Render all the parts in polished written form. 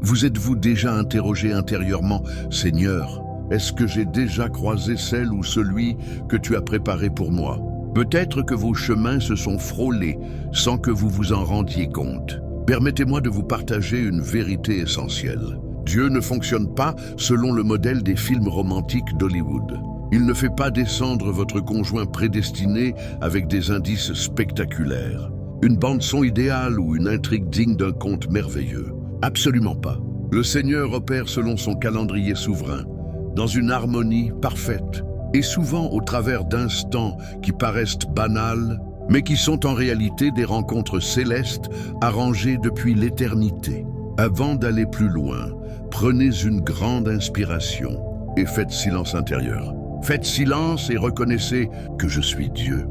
Vous êtes-vous déjà interrogé intérieurement, Seigneur, est-ce que j'ai déjà croisé celle ou celui que tu as préparé pour moi? Peut-être que vos chemins se sont frôlés sans que vous vous en rendiez compte. Permettez-moi de vous partager une vérité essentielle. Dieu ne fonctionne pas selon le modèle des films romantiques d'Hollywood. Il ne fait pas descendre votre conjoint prédestiné avec des indices spectaculaires, une bande-son idéale ou une intrigue digne d'un conte merveilleux. Absolument pas. Le Seigneur opère selon son calendrier souverain, dans une harmonie parfaite, et souvent au travers d'instants qui paraissent banals, mais qui sont en réalité des rencontres célestes arrangées depuis l'éternité. Avant d'aller plus loin, prenez une grande inspiration et faites silence intérieur. Faites silence et reconnaissez que je suis Dieu.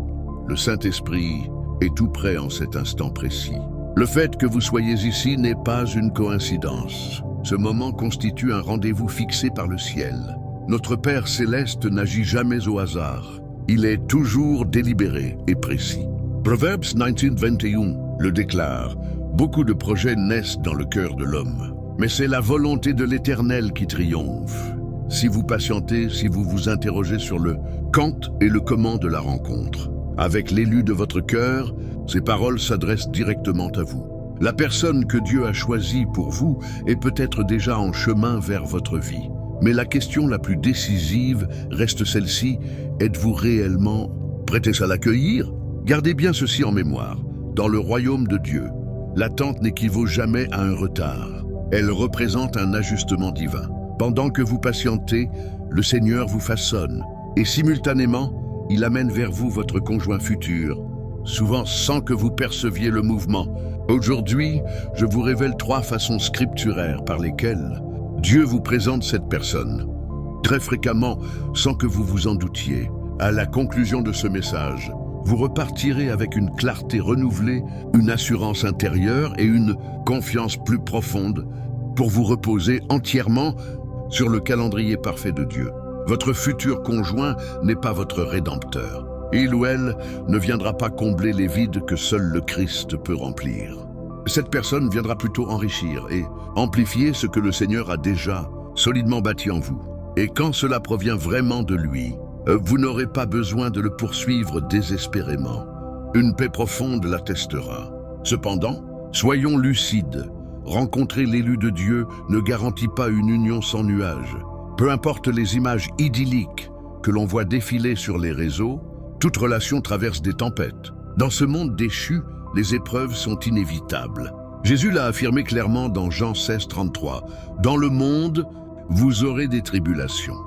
Le Saint-Esprit est tout près en cet instant précis. Le fait que vous soyez ici n'est pas une coïncidence. Ce moment constitue un rendez-vous fixé par le ciel. Notre Père céleste n'agit jamais au hasard. Il est toujours délibéré et précis. Proverbes 19:21 le déclare. Beaucoup de projets naissent dans le cœur de l'homme. Mais c'est la volonté de l'Éternel qui triomphe. Si vous patientez, si vous vous interrogez sur le quand et le comment de la rencontre, avec l'élu de votre cœur, ces paroles s'adressent directement à vous. La personne que Dieu a choisie pour vous est peut-être déjà en chemin vers votre vie. Mais la question la plus décisive reste celle-ci, êtes-vous réellement prêts à l'accueillir? Gardez bien ceci en mémoire. Dans le royaume de Dieu, l'attente n'équivaut jamais à un retard. Elle représente un ajustement divin. Pendant que vous patientez, le Seigneur vous façonne et simultanément, il amène vers vous votre conjoint futur, souvent sans que vous perceviez le mouvement. Aujourd'hui, je vous révèle 3 façons scripturaires par lesquelles Dieu vous présente cette personne. Très fréquemment, sans que vous vous en doutiez, à la conclusion de ce message, vous repartirez avec une clarté renouvelée, une assurance intérieure et une confiance plus profonde pour vous reposer entièrement sur le calendrier parfait de Dieu. Votre futur conjoint n'est pas votre rédempteur. Il ou elle ne viendra pas combler les vides que seul le Christ peut remplir. Cette personne viendra plutôt enrichir et amplifier ce que le Seigneur a déjà solidement bâti en vous. Et quand cela provient vraiment de lui, vous n'aurez pas besoin de le poursuivre désespérément. Une paix profonde l'attestera. Cependant, soyons lucides. Rencontrer l'élu de Dieu ne garantit pas une union sans nuages. Peu importe les images idylliques que l'on voit défiler sur les réseaux, toute relation traverse des tempêtes. Dans ce monde déchu, les épreuves sont inévitables. Jésus l'a affirmé clairement dans Jean 16:33. « Dans le monde, vous aurez des tribulations.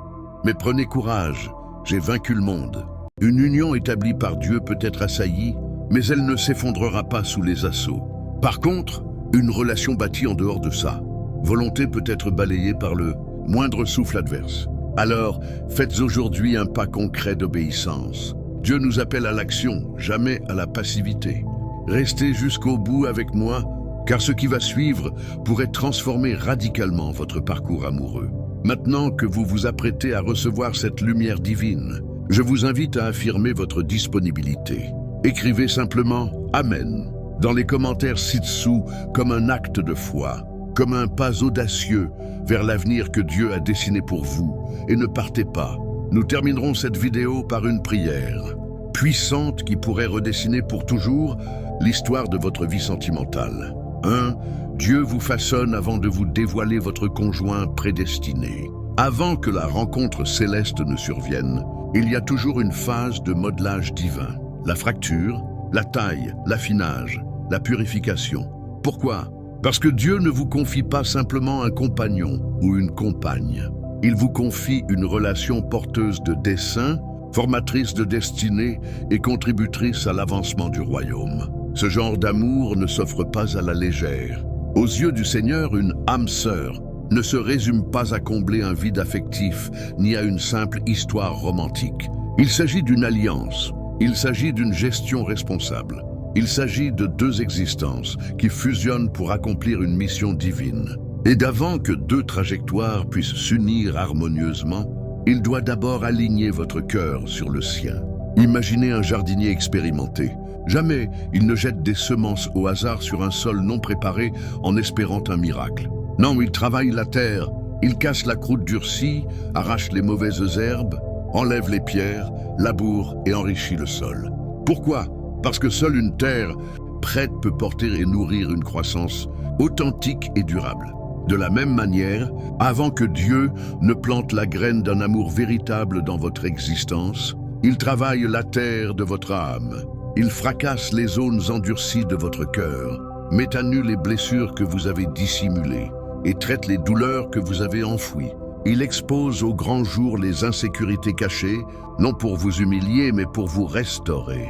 Mais prenez courage, j'ai vaincu le monde. » Une union établie par Dieu peut être assaillie, mais elle ne s'effondrera pas sous les assauts. Par contre, une relation bâtie en dehors de sa volonté peut être balayée par le moindre souffle adverse. Alors, faites aujourd'hui un pas concret d'obéissance. Dieu nous appelle à l'action, jamais à la passivité. Restez jusqu'au bout avec moi, car ce qui va suivre pourrait transformer radicalement votre parcours amoureux. Maintenant que vous vous apprêtez à recevoir cette lumière divine, je vous invite à affirmer votre disponibilité. Écrivez simplement « Amen » dans les commentaires ci-dessous comme un acte de foi, comme un pas audacieux vers l'avenir que Dieu a dessiné pour vous. Et ne partez pas. Nous terminerons cette vidéo par une prière puissante qui pourrait redessiner pour toujours l'histoire de votre vie sentimentale. 1. Dieu vous façonne avant de vous dévoiler votre conjoint prédestiné. Avant que la rencontre céleste ne survienne, il y a toujours une phase de modelage divin. La fracture, la taille, l'affinage, la purification. Pourquoi? Parce que Dieu ne vous confie pas simplement un compagnon ou une compagne. Il vous confie une relation porteuse de dessein, formatrice de destinée et contributrice à l'avancement du royaume. Ce genre d'amour ne s'offre pas à la légère. Aux yeux du Seigneur, une âme sœur ne se résume pas à combler un vide affectif ni à une simple histoire romantique. Il s'agit d'une alliance, il s'agit d'une gestion responsable. Il s'agit de 2 existences qui fusionnent pour accomplir une mission divine. Et d'avant que 2 trajectoires puissent s'unir harmonieusement, il doit d'abord aligner votre cœur sur le sien. Imaginez un jardinier expérimenté. Jamais il ne jette des semences au hasard sur un sol non préparé en espérant un miracle. Non, il travaille la terre, il casse la croûte durcie, arrache les mauvaises herbes, enlève les pierres, laboure et enrichit le sol. Pourquoi? Parce que seule une terre prête peut porter et nourrir une croissance authentique et durable. De la même manière, avant que Dieu ne plante la graine d'un amour véritable dans votre existence, il travaille la terre de votre âme. Il fracasse les zones endurcies de votre cœur, met à nu les blessures que vous avez dissimulées et traite les douleurs que vous avez enfouies. Il expose au grand jour les insécurités cachées, non pour vous humilier, mais pour vous restaurer.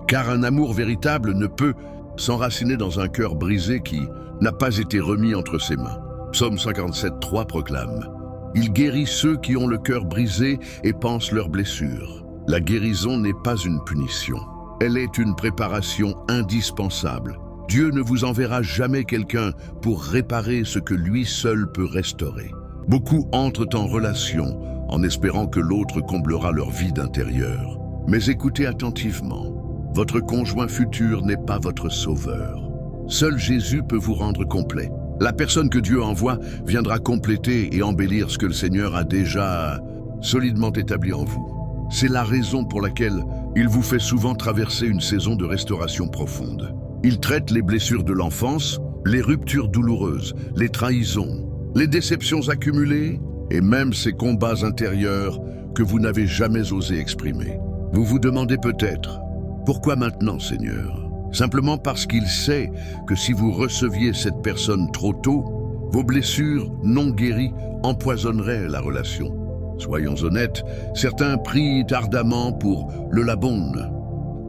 Car un amour véritable ne peut s'enraciner dans un cœur brisé qui n'a pas été remis entre ses mains. Psaume 57, 3 proclame « Il guérit ceux qui ont le cœur brisé et pansent leurs blessures. » La guérison n'est pas une punition. Elle est une préparation indispensable. Dieu ne vous enverra jamais quelqu'un pour réparer ce que lui seul peut restaurer. Beaucoup entrent en relation en espérant que l'autre comblera leur vide intérieur. Mais écoutez attentivement. Votre conjoint futur n'est pas votre sauveur. Seul Jésus peut vous rendre complet. La personne que Dieu envoie viendra compléter et embellir ce que le Seigneur a déjà solidement établi en vous. C'est la raison pour laquelle il vous fait souvent traverser une saison de restauration profonde. Il traite les blessures de l'enfance, les ruptures douloureuses, les trahisons, les déceptions accumulées et même ces combats intérieurs que vous n'avez jamais osé exprimer. Vous vous demandez peut-être, pourquoi maintenant, Seigneur ? Simplement parce qu'il sait que si vous receviez cette personne trop tôt, vos blessures non guéries empoisonneraient la relation. Soyons honnêtes, certains prient ardemment pour le labonne,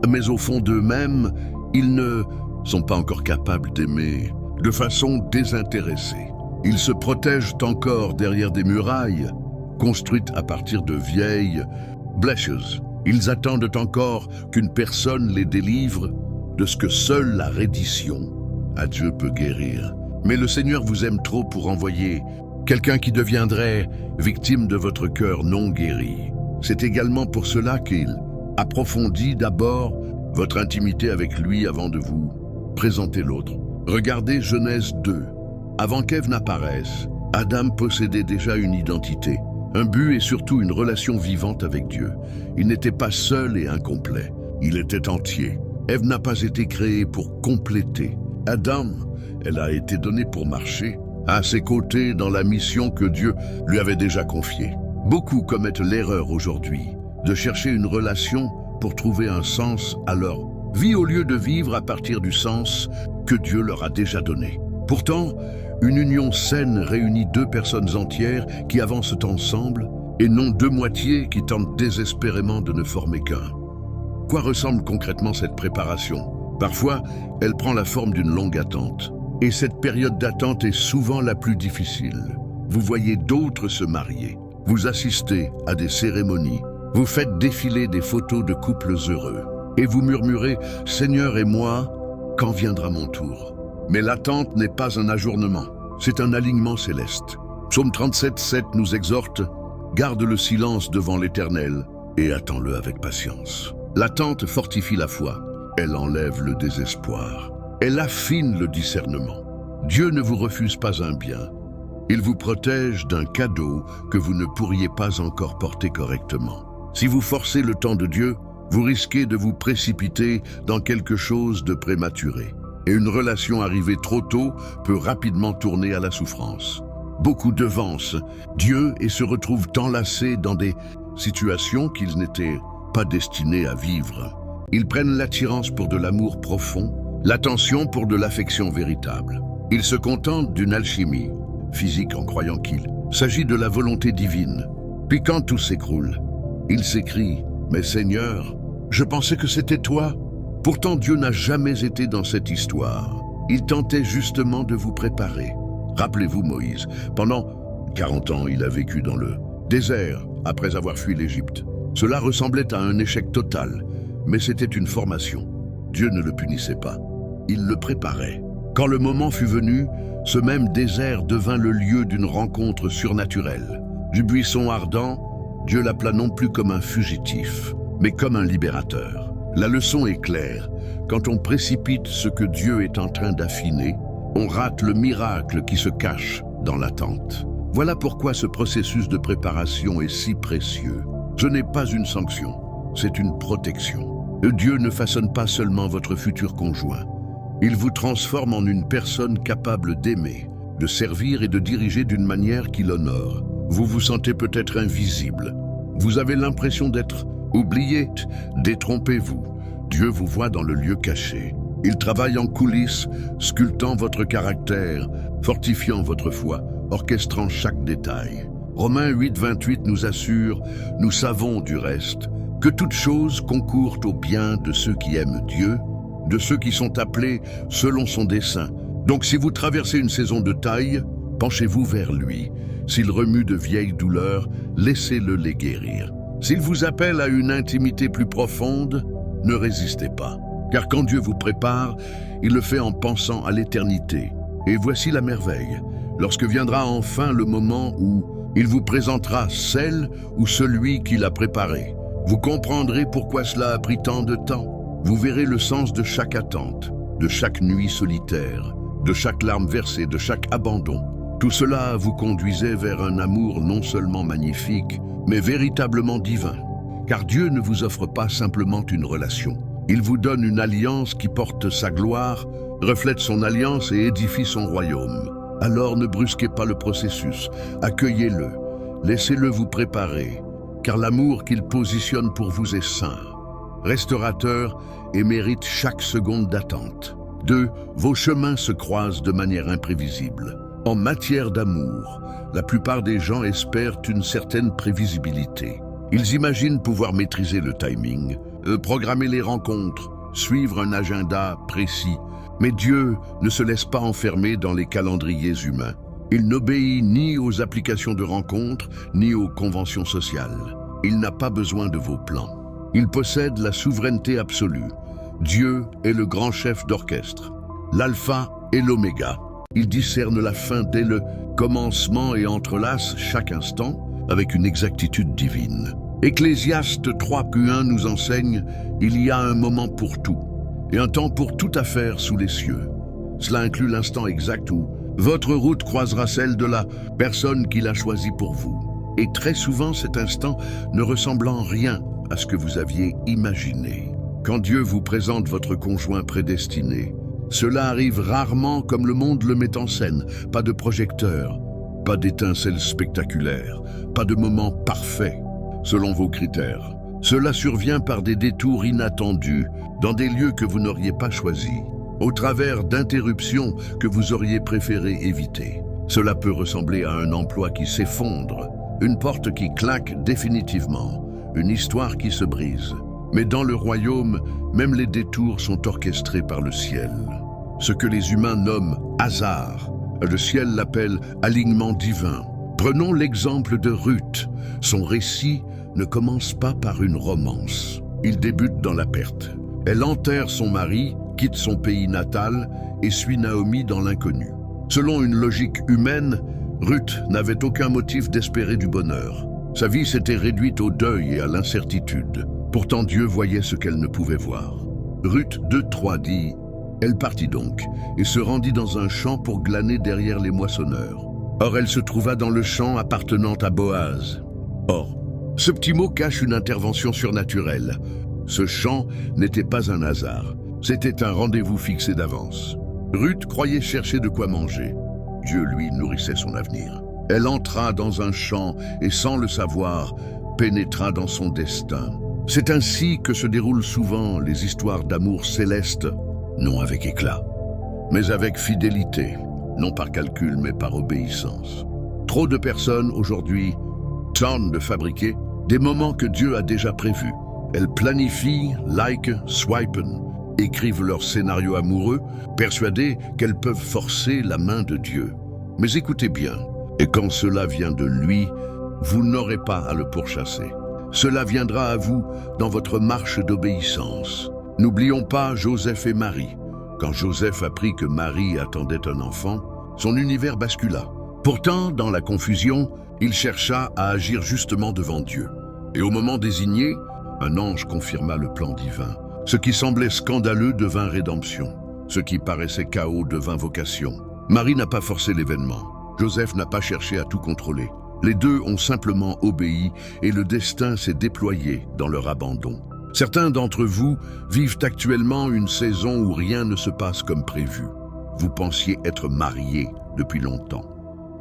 mais au fond d'eux-mêmes, ils ne sont pas encore capables d'aimer de façon désintéressée. Ils se protègent encore derrière des murailles construites à partir de vieilles blessures. Ils attendent encore qu'une personne les délivre de ce que seule la reddition à Dieu peut guérir. Mais le Seigneur vous aime trop pour envoyer quelqu'un qui deviendrait victime de votre cœur non guéri. C'est également pour cela qu'il approfondit d'abord votre intimité avec lui avant de vous présenter l'autre. Regardez Genèse 2. Avant qu'Ève n'apparaisse, Adam possédait déjà une identité, un but et surtout une relation vivante avec Dieu. Il n'était pas seul et incomplet, il était entier. Ève n'a pas été créée pour compléter. Adam, elle a été donnée pour marcher à ses côtés dans la mission que Dieu lui avait déjà confiée. Beaucoup commettent l'erreur aujourd'hui de chercher une relation pour trouver un sens à leur vie au lieu de vivre à partir du sens que Dieu leur a déjà donné. Pourtant, une union saine réunit deux personnes entières qui avancent ensemble et non deux moitiés qui tentent désespérément de ne former qu'un. Quoi ressemble concrètement cette préparation? Parfois, elle prend la forme d'une longue attente. Et cette période d'attente est souvent la plus difficile. Vous voyez d'autres se marier. Vous assistez à des cérémonies. Vous faites défiler des photos de couples heureux. Et vous murmurez « Seigneur et moi, quand viendra mon tour ?» Mais l'attente n'est pas un ajournement. C'est un alignement céleste. Psaume 37, 7 nous exhorte « Garde le silence devant l'Éternel et attends-le avec patience. » L'attente fortifie la foi, elle enlève le désespoir, elle affine le discernement. Dieu ne vous refuse pas un bien, il vous protège d'un cadeau que vous ne pourriez pas encore porter correctement. Si vous forcez le temps de Dieu, vous risquez de vous précipiter dans quelque chose de prématuré. Et une relation arrivée trop tôt peut rapidement tourner à la souffrance. Beaucoup devancent Dieu et se retrouvent enlacés dans des situations qu'ils n'étaient pas destinés à vivre. Ils prennent l'attirance pour de l'amour profond, l'attention pour de l'affection véritable. Ils se contentent d'une alchimie physique en croyant qu'il s'agit de la volonté divine. Puis quand tout s'écroule, ils s'écrient « Mais Seigneur, je pensais que c'était toi ». Pourtant Dieu n'a jamais été dans cette histoire. Il tentait justement de vous préparer. Rappelez-vous Moïse, pendant 40 ans il a vécu dans le désert après avoir fui l'Égypte. Cela ressemblait à un échec total, mais c'était une formation. Dieu ne le punissait pas, il le préparait. Quand le moment fut venu, ce même désert devint le lieu d'une rencontre surnaturelle. Du buisson ardent, Dieu l'appela non plus comme un fugitif, mais comme un libérateur. La leçon est claire, quand on précipite ce que Dieu est en train d'affiner, on rate le miracle qui se cache dans l'attente. Voilà pourquoi ce processus de préparation est si précieux. Ce n'est pas une sanction, c'est une protection. Dieu ne façonne pas seulement votre futur conjoint. Il vous transforme en une personne capable d'aimer, de servir et de diriger d'une manière qui l'honore. Vous vous sentez peut-être invisible. Vous avez l'impression d'être oublié. Détrompez-vous. Dieu vous voit dans le lieu caché. Il travaille en coulisses, sculptant votre caractère, fortifiant votre foi, orchestrant chaque détail. Romains 8:28 nous assure, nous savons du reste, que toutes choses concourent au bien de ceux qui aiment Dieu, de ceux qui sont appelés selon son dessein. Donc si vous traversez une saison de taille, penchez-vous vers lui. S'il remue de vieilles douleurs, laissez-le les guérir. S'il vous appelle à une intimité plus profonde, ne résistez pas. Car quand Dieu vous prépare, il le fait en pensant à l'éternité. Et voici la merveille, lorsque viendra enfin le moment où il vous présentera celle ou celui qui l'a préparé. Vous comprendrez pourquoi cela a pris tant de temps. Vous verrez le sens de chaque attente, de chaque nuit solitaire, de chaque larme versée, de chaque abandon. Tout cela vous conduisait vers un amour non seulement magnifique, mais véritablement divin. Car Dieu ne vous offre pas simplement une relation. Il vous donne une alliance qui porte sa gloire, reflète son alliance et édifie son royaume. Alors ne brusquez pas le processus, accueillez-le, laissez-le vous préparer, car l'amour qu'il positionne pour vous est saint, restaurateur et mérite chaque seconde d'attente. 2. Vos chemins se croisent de manière imprévisible. En matière d'amour, la plupart des gens espèrent une certaine prévisibilité. Ils imaginent pouvoir maîtriser le timing, programmer les rencontres, suivre un agenda précis. Mais Dieu ne se laisse pas enfermer dans les calendriers humains. Il n'obéit ni aux applications de rencontres, ni aux conventions sociales. Il n'a pas besoin de vos plans. Il possède la souveraineté absolue. Dieu est le grand chef d'orchestre, l'alpha et l'oméga. Il discerne la fin dès le commencement et entrelace chaque instant avec une exactitude divine. Ecclésiaste 3:1 nous enseigne « Il y a un moment pour tout, et un temps pour toute affaire sous les cieux. » Cela inclut l'instant exact où votre route croisera celle de la personne qu'il a choisie pour vous. Et très souvent, cet instant ne ressemble en rien à ce que vous aviez imaginé. Quand Dieu vous présente votre conjoint prédestiné, cela arrive rarement comme le monde le met en scène. Pas de projecteur, pas d'étincelles spectaculaires, pas de moment parfait, selon vos critères. Cela survient par des détours inattendus, dans des lieux que vous n'auriez pas choisis, au travers d'interruptions que vous auriez préféré éviter. Cela peut ressembler à un emploi qui s'effondre, une porte qui claque définitivement, une histoire qui se brise. Mais dans le royaume, même les détours sont orchestrés par le ciel. Ce que les humains nomment hasard, le ciel l'appelle alignement divin. Prenons l'exemple de Ruth. Son récit ne commence pas par une romance. Il débute dans la perte. Elle enterre son mari, quitte son pays natal et suit Naomi dans l'inconnu. Selon une logique humaine, Ruth n'avait aucun motif d'espérer du bonheur. Sa vie s'était réduite au deuil et à l'incertitude. Pourtant Dieu voyait ce qu'elle ne pouvait voir. Ruth 2:3 dit « Elle partit donc et se rendit dans un champ pour glaner derrière les moissonneurs. Or elle se trouva dans le champ appartenant à Boaz. » Or, ce petit mot cache une intervention surnaturelle. Ce champ n'était pas un hasard, c'était un rendez-vous fixé d'avance. Ruth croyait chercher de quoi manger. Dieu, lui, nourrissait son avenir. Elle entra dans un champ et, sans le savoir, pénétra dans son destin. C'est ainsi que se déroulent souvent les histoires d'amour céleste, non avec éclat, mais avec fidélité, non par calcul mais par obéissance. Trop de personnes aujourd'hui tentent de fabriquer des moments que Dieu a déjà prévus. Elles planifient, swipen, écrivent leur scénario amoureux, persuadées qu'elles peuvent forcer la main de Dieu. Mais écoutez bien, et quand cela vient de lui, vous n'aurez pas à le pourchasser. Cela viendra à vous dans votre marche d'obéissance. N'oublions pas Joseph et Marie. Quand Joseph apprit que Marie attendait un enfant, son univers bascula. Pourtant, dans la confusion, il chercha à agir justement devant Dieu. Et au moment désigné, un ange confirma le plan divin. Ce qui semblait scandaleux devint rédemption. Ce qui paraissait chaos devint vocation. Marie n'a pas forcé l'événement. Joseph n'a pas cherché à tout contrôler. Les deux ont simplement obéi et le destin s'est déployé dans leur abandon. Certains d'entre vous vivent actuellement une saison où rien ne se passe comme prévu. Vous pensiez être mariés depuis longtemps.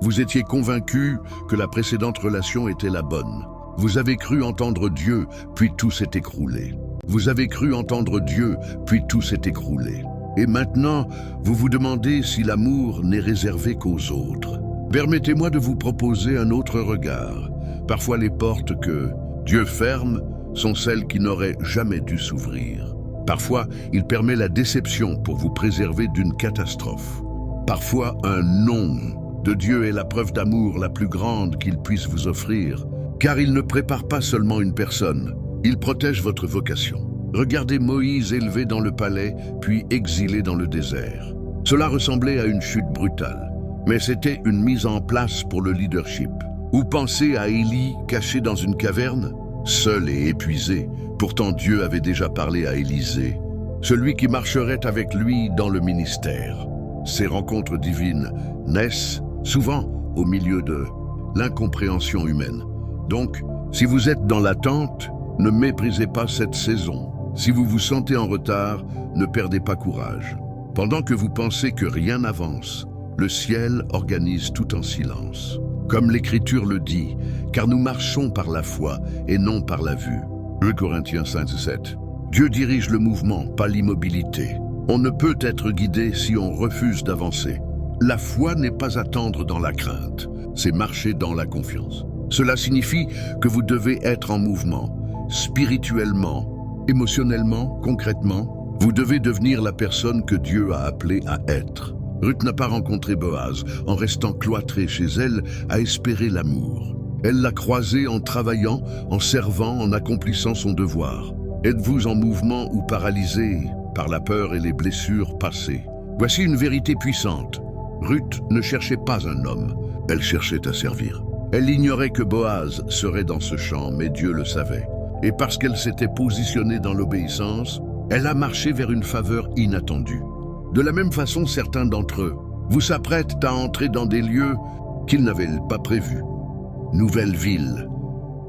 Vous étiez convaincu que la précédente relation était la bonne. Vous avez cru entendre Dieu, puis tout s'est écroulé. Vous avez cru entendre Dieu, puis tout s'est écroulé. Et maintenant, vous vous demandez si l'amour n'est réservé qu'aux autres. Permettez-moi de vous proposer un autre regard. Parfois les portes que Dieu ferme sont celles qui n'auraient jamais dû s'ouvrir. Parfois, il permet la déception pour vous préserver d'une catastrophe. Parfois, un non de Dieu est la preuve d'amour la plus grande qu'il puisse vous offrir, car il ne prépare pas seulement une personne, il protège votre vocation. Regardez Moïse élevé dans le palais, puis exilé dans le désert. Cela ressemblait à une chute brutale, mais c'était une mise en place pour le leadership. Ou pensez à Élie caché dans une caverne, seul et épuisé. Pourtant Dieu avait déjà parlé à Élisée, celui qui marcherait avec lui dans le ministère. Ces rencontres divines naissent souvent au milieu de l'incompréhension humaine. Donc, si vous êtes dans l'attente, ne méprisez pas cette saison. Si vous vous sentez en retard, ne perdez pas courage. Pendant que vous pensez que rien n'avance, le ciel organise tout en silence. Comme l'Écriture le dit, car nous marchons par la foi et non par la vue. 2 Corinthiens 5:7. Dieu dirige le mouvement, pas l'immobilité. On ne peut être guidé si on refuse d'avancer. La foi n'est pas attendre dans la crainte, c'est marcher dans la confiance. Cela signifie que vous devez être en mouvement, spirituellement, émotionnellement, concrètement. Vous devez devenir la personne que Dieu a appelée à être. Ruth n'a pas rencontré Boaz en restant cloîtrée chez elle à espérer l'amour. Elle l'a croisé en travaillant, en servant, en accomplissant son devoir. Êtes-vous en mouvement ou paralysé par la peur et les blessures passées? Voici une vérité puissante. Ruth ne cherchait pas un homme, elle cherchait à servir. Elle ignorait que Boaz serait dans ce champ, mais Dieu le savait. Et parce qu'elle s'était positionnée dans l'obéissance, elle a marché vers une faveur inattendue. De la même façon, certains d'entre eux vous s'apprêtent à entrer dans des lieux qu'ils n'avaient pas prévus. Nouvelle ville,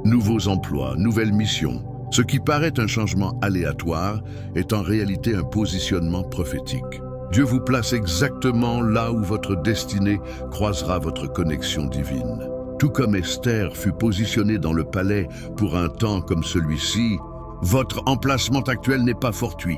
nouveaux emplois, nouvelles missions. Ce qui paraît un changement aléatoire est en réalité un positionnement prophétique. Dieu vous place exactement là où votre destinée croisera votre connexion divine. Tout comme Esther fut positionnée dans le palais pour un temps comme celui-ci, votre emplacement actuel n'est pas fortuit,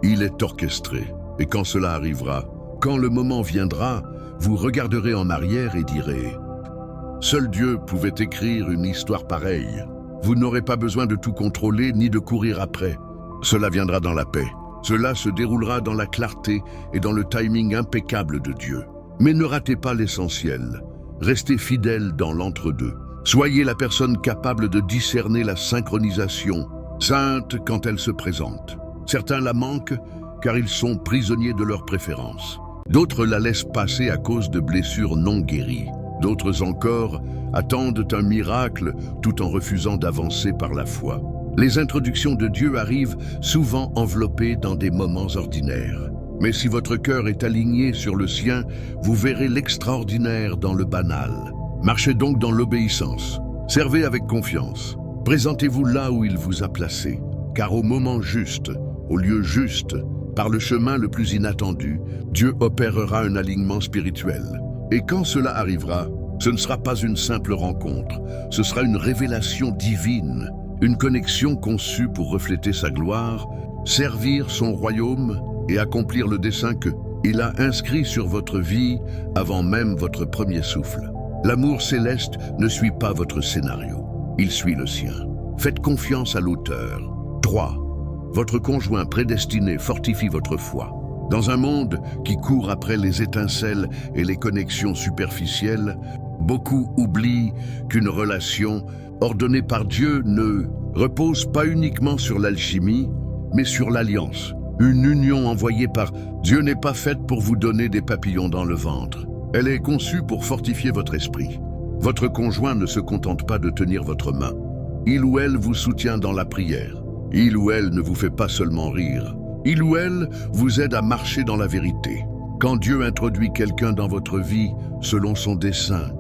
il est orchestré. Et quand cela arrivera, quand le moment viendra, vous regarderez en arrière et direz « Seul Dieu pouvait écrire une histoire pareille. » Vous n'aurez pas besoin de tout contrôler ni de courir après. Cela viendra dans la paix. Cela se déroulera dans la clarté et dans le timing impeccable de Dieu. Mais ne ratez pas l'essentiel. Restez fidèle dans l'entre-deux. Soyez la personne capable de discerner la synchronisation, sainte quand elle se présente. Certains la manquent car ils sont prisonniers de leurs préférences. D'autres la laissent passer à cause de blessures non guéries. D'autres encore attendent un miracle tout en refusant d'avancer par la foi. Les introductions de Dieu arrivent souvent enveloppées dans des moments ordinaires. Mais si votre cœur est aligné sur le sien, vous verrez l'extraordinaire dans le banal. Marchez donc dans l'obéissance. Servez avec confiance. Présentez-vous là où il vous a placé. Car au moment juste, au lieu juste, par le chemin le plus inattendu, Dieu opérera un alignement spirituel. Et quand cela arrivera, ce ne sera pas une simple rencontre, ce sera une révélation divine, une connexion conçue pour refléter sa gloire, servir son royaume et accomplir le dessein qu'il a inscrit sur votre vie avant même votre premier souffle. L'amour céleste ne suit pas votre scénario, il suit le sien. Faites confiance à l'auteur. 3. Votre conjoint prédestiné fortifie votre foi. Dans un monde qui court après les étincelles et les connexions superficielles, beaucoup oublient qu'une relation ordonnée par Dieu ne repose pas uniquement sur l'alchimie, mais sur l'alliance. Une union envoyée par Dieu n'est pas faite pour vous donner des papillons dans le ventre. Elle est conçue pour fortifier votre esprit. Votre conjoint ne se contente pas de tenir votre main. Il ou elle vous soutient dans la prière. Il ou elle ne vous fait pas seulement rire. Il ou elle vous aide à marcher dans la vérité. Quand Dieu introduit quelqu'un dans votre vie selon son dessein,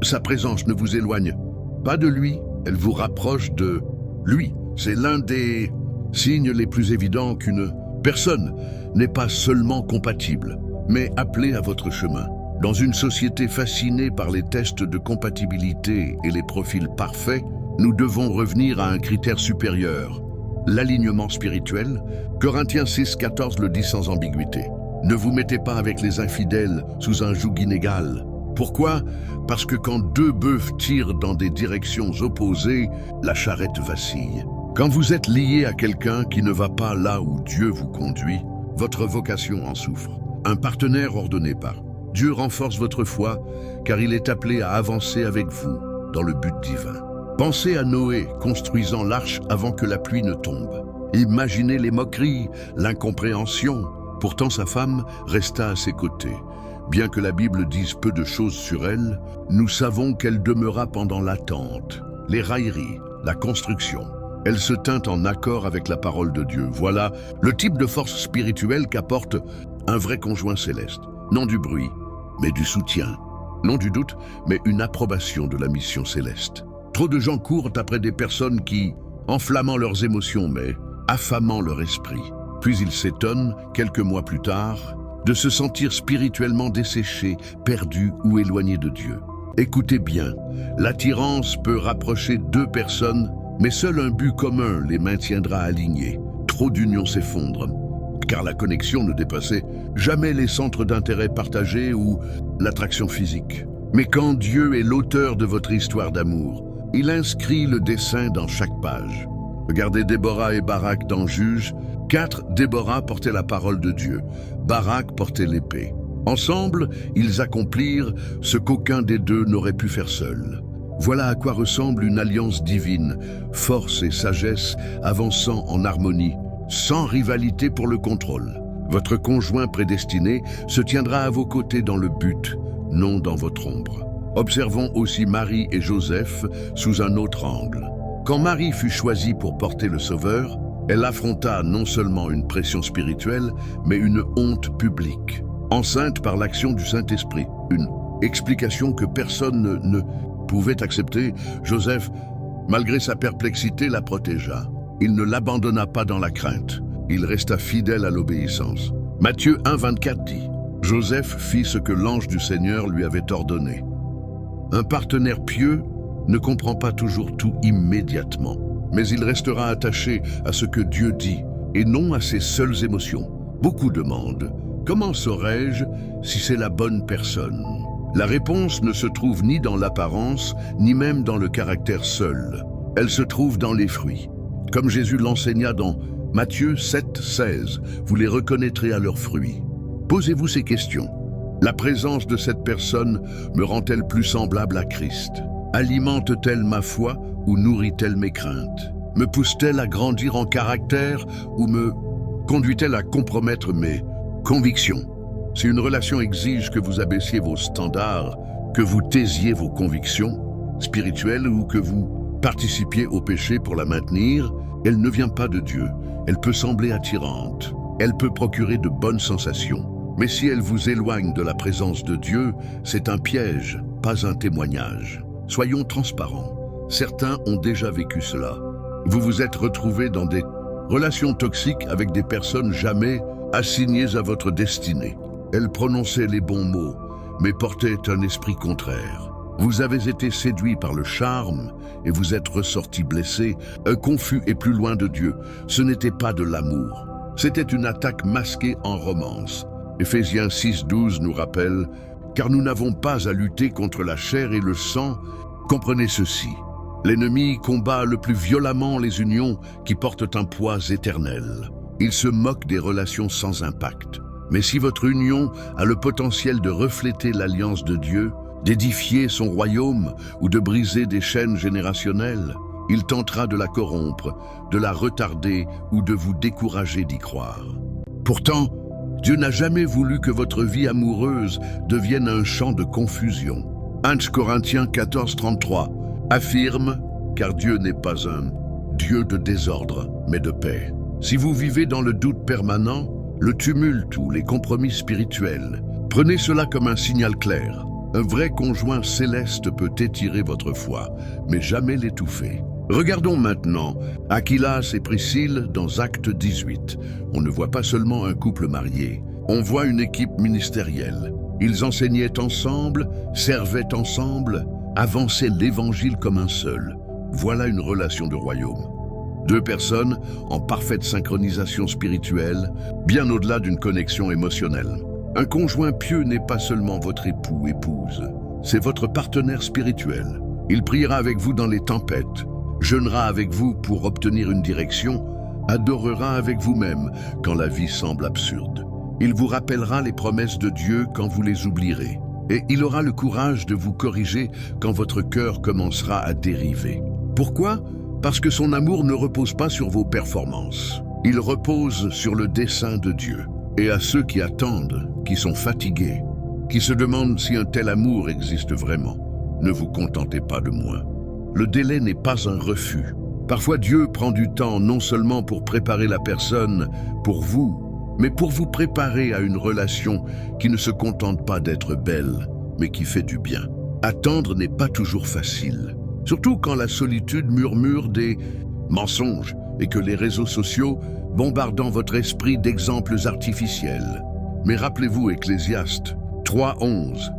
sa présence ne vous éloigne pas de lui, elle vous rapproche de lui. C'est l'un des signes les plus évidents qu'une personne n'est pas seulement compatible, mais appelée à votre chemin. Dans une société fascinée par les tests de compatibilité et les profils parfaits, nous devons revenir à un critère supérieur, l'alignement spirituel. Corinthiens 6,14 le dit sans ambiguïté. Ne vous mettez pas avec les infidèles sous un joug inégal. Pourquoi? Parce que quand deux bœufs tirent dans des directions opposées, la charrette vacille. Quand vous êtes lié à quelqu'un qui ne va pas là où Dieu vous conduit, votre vocation en souffre. Un partenaire ordonné par Dieu renforce votre foi, car il est appelé à avancer avec vous dans le but divin. Pensez à Noé construisant l'arche avant que la pluie ne tombe. Imaginez les moqueries, l'incompréhension. Pourtant sa femme resta à ses côtés. Bien que la Bible dise peu de choses sur elle, nous savons qu'elle demeura pendant l'attente, les railleries, la construction. Elle se tint en accord avec la parole de Dieu. Voilà le type de force spirituelle qu'apporte un vrai conjoint céleste. Non du bruit, mais du soutien. Non du doute, mais une approbation de la mission céleste. Trop de gens courent après des personnes qui, enflammant leurs émotions, mais affamant leur esprit. Puis ils s'étonnent, quelques mois plus tard, de se sentir spirituellement desséchés, perdus ou éloignés de Dieu. Écoutez bien, l'attirance peut rapprocher deux personnes, mais seul un but commun les maintiendra alignés. Trop d'unions s'effondrent, car la connexion ne dépassait jamais les centres d'intérêt partagés ou l'attraction physique. Mais quand Dieu est l'auteur de votre histoire d'amour, il inscrit le dessein dans chaque page. Regardez Déborah et Barak dans Juges 4. Déborah portait la parole de Dieu, Barak portait l'épée. Ensemble, ils accomplirent ce qu'aucun des deux n'aurait pu faire seul. Voilà à quoi ressemble une alliance divine, force et sagesse avançant en harmonie, sans rivalité pour le contrôle. Votre conjoint prédestiné se tiendra à vos côtés dans le but, non dans votre ombre. Observons aussi Marie et Joseph sous un autre angle. Quand Marie fut choisie pour porter le Sauveur, elle affronta non seulement une pression spirituelle, mais une honte publique. Enceinte par l'action du Saint-Esprit, une explication que personne ne pouvait accepter, Joseph, malgré sa perplexité, la protégea. Il ne l'abandonna pas dans la crainte. Il resta fidèle à l'obéissance. Matthieu 1,24 dit « Joseph fit ce que l'ange du Seigneur lui avait ordonné. » Un partenaire pieux ne comprend pas toujours tout immédiatement, mais il restera attaché à ce que Dieu dit et non à ses seules émotions. Beaucoup demandent « Comment saurais-je si c'est la bonne personne ?» La réponse ne se trouve ni dans l'apparence, ni même dans le caractère seul. Elle se trouve dans les fruits. Comme Jésus l'enseigna dans Matthieu 7,16, vous les reconnaîtrez à leurs fruits. Posez-vous ces questions. La présence de cette personne me rend-elle plus semblable à Christ? Alimente-t-elle ma foi ou nourrit-elle mes craintes? Me pousse-t-elle à grandir en caractère ou me conduit-elle à compromettre mes convictions? Si une relation exige que vous abaissiez vos standards, que vous taisiez vos convictions spirituelles ou que vous participiez au péché pour la maintenir, elle ne vient pas de Dieu. Elle peut sembler attirante. Elle peut procurer de bonnes sensations. Mais si elle vous éloigne de la présence de Dieu, c'est un piège, pas un témoignage. Soyons transparents. Certains ont déjà vécu cela. Vous vous êtes retrouvés dans des relations toxiques avec des personnes jamais assignées à votre destinée. Elles prononçaient les bons mots, mais portaient un esprit contraire. Vous avez été séduit par le charme et vous êtes ressorti blessé, confus et plus loin de Dieu. Ce n'était pas de l'amour. C'était une attaque masquée en romance. Éphésiens 6,12 nous rappelle « Car nous n'avons pas à lutter contre la chair et le sang. Comprenez ceci. L'ennemi combat le plus violemment les unions qui portent un poids éternel. Il se moque des relations sans impact. Mais si votre union a le potentiel de refléter l'alliance de Dieu, d'édifier son royaume ou de briser des chaînes générationnelles, il tentera de la corrompre, de la retarder ou de vous décourager d'y croire. Pourtant, Dieu n'a jamais voulu que votre vie amoureuse devienne un champ de confusion. 1 Corinthiens 14,33 affirme « Car Dieu n'est pas un Dieu de désordre, mais de paix. » Si vous vivez dans le doute permanent, le tumulte ou les compromis spirituels, Prenez cela comme un signal clair. Un vrai conjoint céleste peut étirer votre foi, mais jamais l'étouffer. Regardons maintenant Aquilas et Priscille dans Actes 18. On ne voit pas seulement un couple marié, on voit une équipe ministérielle. Ils enseignaient ensemble, servaient ensemble, avançaient l'évangile comme un seul. Voilà une relation de royaume. Deux personnes en parfaite synchronisation spirituelle, bien au-delà d'une connexion émotionnelle. Un conjoint pieux n'est pas seulement votre époux, épouse, c'est votre partenaire spirituel. Il priera avec vous dans les tempêtes, jeûnera avec vous pour obtenir une direction, adorera avec vous-même quand la vie semble absurde. Il vous rappellera les promesses de Dieu quand vous les oublierez. Et il aura le courage de vous corriger quand votre cœur commencera à dériver. Pourquoi ? Parce que son amour ne repose pas sur vos performances. Il repose sur le dessein de Dieu. Et à ceux qui attendent, qui sont fatigués, qui se demandent si un tel amour existe vraiment, ne vous contentez pas de moins. Le délai n'est pas un refus. Parfois Dieu prend du temps non seulement pour préparer la personne pour vous, mais pour vous préparer à une relation qui ne se contente pas d'être belle, mais qui fait du bien. Attendre n'est pas toujours facile, surtout quand la solitude murmure des mensonges et que les réseaux sociaux bombardent votre esprit d'exemples artificiels. Mais rappelez-vous Ecclésiaste 3:11,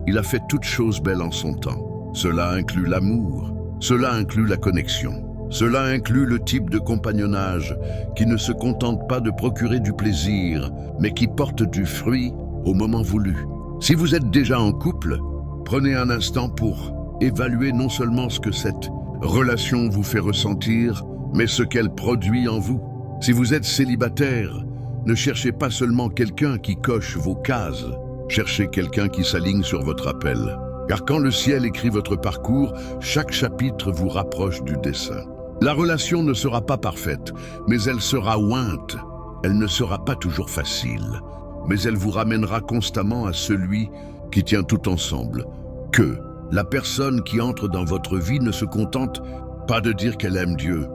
il a fait toutes choses belles en son temps. Cela inclut l'amour, cela inclut la connexion. Cela inclut le type de compagnonnage qui ne se contente pas de procurer du plaisir, mais qui porte du fruit au moment voulu. Si vous êtes déjà en couple, prenez un instant pour évaluer non seulement ce que cette relation vous fait ressentir, mais ce qu'elle produit en vous. Si vous êtes célibataire, ne cherchez pas seulement quelqu'un qui coche vos cases, cherchez quelqu'un qui s'aligne sur votre appel. Car quand le ciel écrit votre parcours, chaque chapitre vous rapproche du dessein. La relation ne sera pas parfaite, mais elle sera ointe. Elle ne sera pas toujours facile, mais elle vous ramènera constamment à celui qui tient tout ensemble. Que la personne qui entre dans votre vie ne se contente pas de dire qu'elle aime Dieu,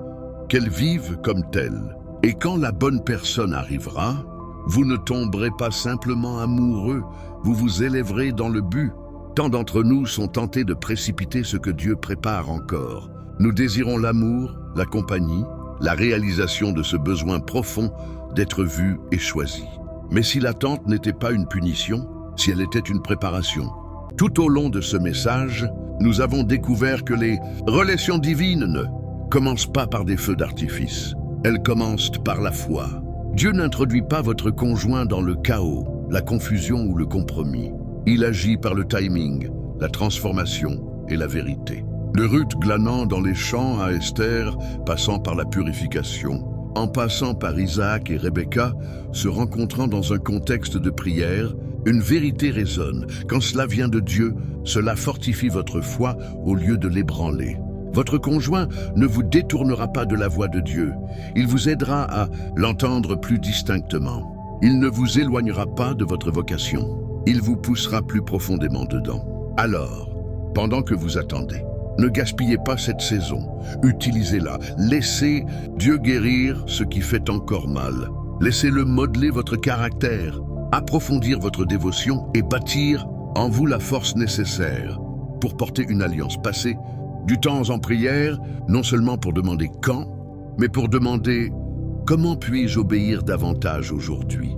qu'elle vive comme telle. Et quand la bonne personne arrivera, vous ne tomberez pas simplement amoureux, vous vous élèverez dans le but. Tant d'entre nous sont tentés de précipiter ce que Dieu prépare encore. Nous désirons l'amour, la compagnie, la réalisation de ce besoin profond d'être vu et choisi. Mais si l'attente n'était pas une punition, si elle était une préparation, tout au long de ce message, nous avons découvert que les relations divines ne commencent pas par des feux d'artifice. Elles commencent par la foi. Dieu n'introduit pas votre conjoint dans le chaos, la confusion ou le compromis. Il agit par le timing, la transformation et la vérité. De Ruth glanant dans les champs à Esther, passant par la purification, en passant par Isaac et Rebecca, se rencontrant dans un contexte de prière, une vérité résonne. Quand cela vient de Dieu, cela fortifie votre foi au lieu de l'ébranler. Votre conjoint ne vous détournera pas de la voix de Dieu. Il vous aidera à l'entendre plus distinctement. Il ne vous éloignera pas de votre vocation. Il vous poussera plus profondément dedans. Alors, pendant que vous attendez, ne gaspillez pas cette saison. Utilisez-la. Laissez Dieu guérir ce qui fait encore mal. Laissez-le modeler votre caractère, approfondir votre dévotion et bâtir en vous la force nécessaire pour porter une alliance. Passée du temps en prière, non seulement pour demander quand, mais pour demander comment puis-je obéir davantage aujourd'hui.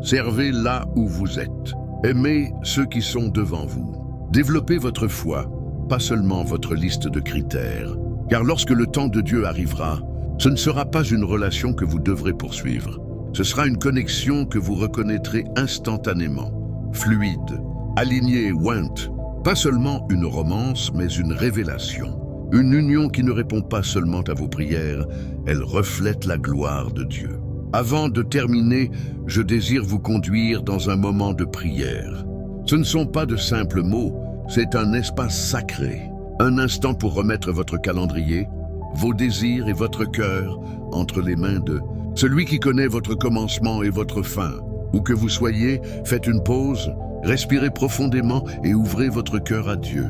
Servez là où vous êtes. Aimez ceux qui sont devant vous. Développez votre foi, pas seulement votre liste de critères. Car lorsque le temps de Dieu arrivera, ce ne sera pas une relation que vous devrez poursuivre. Ce sera une connexion que vous reconnaîtrez instantanément, fluide, alignée, ointe. Pas seulement une romance, mais une révélation. Une union qui ne répond pas seulement à vos prières, elle reflète la gloire de Dieu. Avant de terminer, je désire vous conduire dans un moment de prière. Ce ne sont pas de simples mots, c'est un espace sacré. Un instant pour remettre votre calendrier, vos désirs et votre cœur entre les mains de celui qui connaît votre commencement et votre fin. Où que vous soyez, faites une pause, respirez profondément et ouvrez votre cœur à Dieu.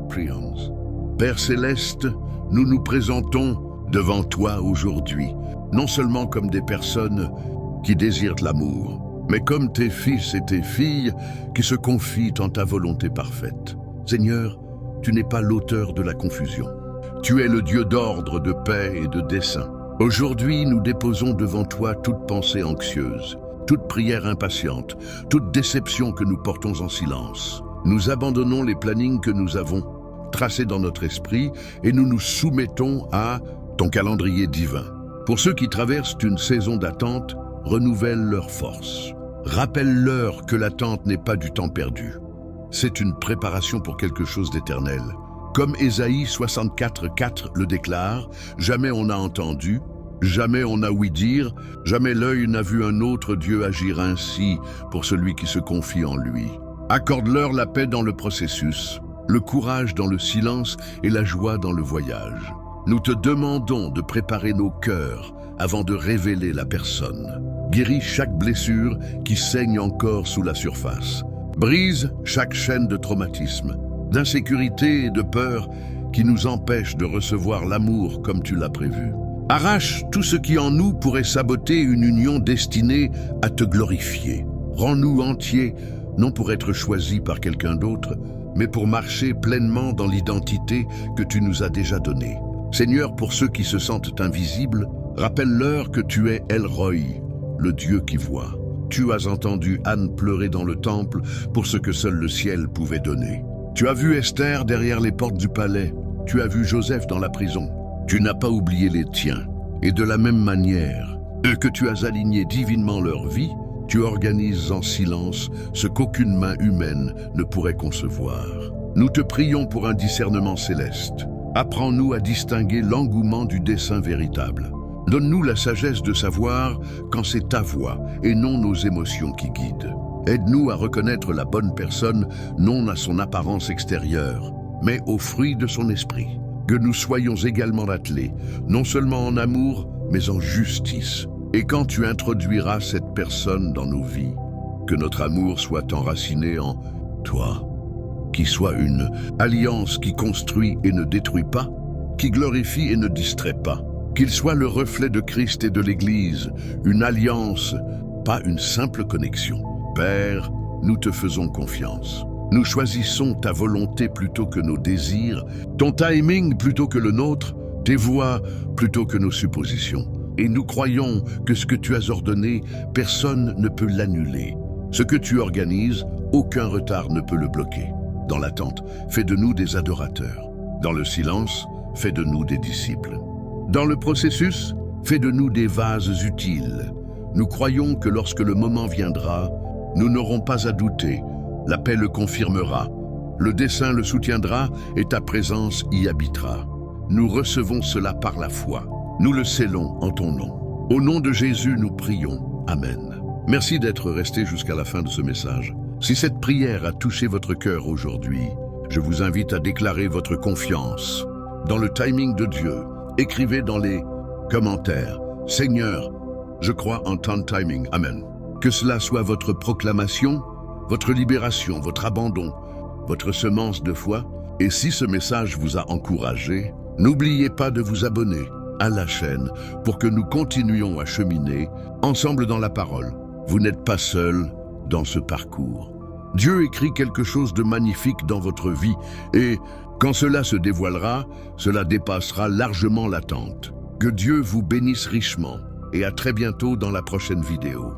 Prions. Père Céleste, nous nous présentons devant toi aujourd'hui, non seulement comme des personnes qui désirent l'amour, mais comme tes fils et tes filles qui se confient en ta volonté parfaite. Seigneur, tu n'es pas l'auteur de la confusion. Tu es le Dieu d'ordre, de paix et de dessein. Aujourd'hui, nous déposons devant toi toute pensée anxieuse, toute prière impatiente, toute déception que nous portons en silence. Nous abandonnons les plannings que nous avons tracés dans notre esprit et nous nous soumettons à ton calendrier divin. Pour ceux qui traversent une saison d'attente, renouvelle leur force. Rappelle-leur que l'attente n'est pas du temps perdu. C'est une préparation pour quelque chose d'éternel. Comme Ésaïe 64:4 le déclare, jamais on n'a entendu, jamais on n'a ouï dire, jamais l'œil n'a vu un autre Dieu agir ainsi pour celui qui se confie en lui. Accorde-leur la paix dans le processus, le courage dans le silence et la joie dans le voyage. Nous te demandons de préparer nos cœurs avant de révéler la personne. Guéris chaque blessure qui saigne encore sous la surface. Brise chaque chaîne de traumatisme, d'insécurité et de peur qui nous empêche de recevoir l'amour comme tu l'as prévu. Arrache tout ce qui en nous pourrait saboter une union destinée à te glorifier. Rends-nous entiers, non pour être choisis par quelqu'un d'autre, mais pour marcher pleinement dans l'identité que tu nous as déjà donnée. Seigneur, pour ceux qui se sentent invisibles, rappelle-leur que tu es El Roi, le Dieu qui voit. Tu as entendu Anne pleurer dans le temple pour ce que seul le ciel pouvait donner. Tu as vu Esther derrière les portes du palais. Tu as vu Joseph dans la prison. Tu n'as pas oublié les tiens. Et de la même manière, eux que tu as alignés divinement leur vie, tu organises en silence ce qu'aucune main humaine ne pourrait concevoir. Nous te prions pour un discernement céleste. Apprends-nous à distinguer l'engouement du dessein véritable. Donne-nous la sagesse de savoir quand c'est ta voix et non nos émotions qui guident. Aide-nous à reconnaître la bonne personne, non à son apparence extérieure, mais au fruit de son esprit. Que nous soyons également attelés, non seulement en amour, mais en justice. Et quand tu introduiras cette personne dans nos vies, que notre amour soit enraciné en toi, qui soit une alliance qui construit et ne détruit pas, qui glorifie et ne distrait pas, qu'il soit le reflet de Christ et de l'Église, une alliance, pas une simple connexion. Père, nous te faisons confiance. Nous choisissons ta volonté plutôt que nos désirs, ton timing plutôt que le nôtre, tes voies plutôt que nos suppositions. Et nous croyons que ce que tu as ordonné, personne ne peut l'annuler. Ce que tu organises, aucun retard ne peut le bloquer. Dans l'attente, fais de nous des adorateurs. Dans le silence, fais de nous des disciples. Dans le processus, fais de nous des vases utiles. Nous croyons que lorsque le moment viendra, nous n'aurons pas à douter. La paix le confirmera, le dessein le soutiendra et ta présence y habitera. Nous recevons cela par la foi. Nous le scellons en ton nom. Au nom de Jésus, nous prions. Amen. Merci d'être resté jusqu'à la fin de ce message. Si cette prière a touché votre cœur aujourd'hui, je vous invite à déclarer votre confiance dans le timing de Dieu. Écrivez dans les commentaires « Seigneur, je crois en ton timing. Amen ». Que cela soit votre proclamation, votre libération, votre abandon, votre semence de foi. Et si ce message vous a encouragé, n'oubliez pas de vous abonner à la chaîne pour que nous continuions à cheminer ensemble dans la parole. Vous n'êtes pas seul dans ce parcours. Dieu écrit quelque chose de magnifique dans votre vie et quand cela se dévoilera, cela dépassera largement l'attente. Que Dieu vous bénisse richement et à très bientôt dans la prochaine vidéo.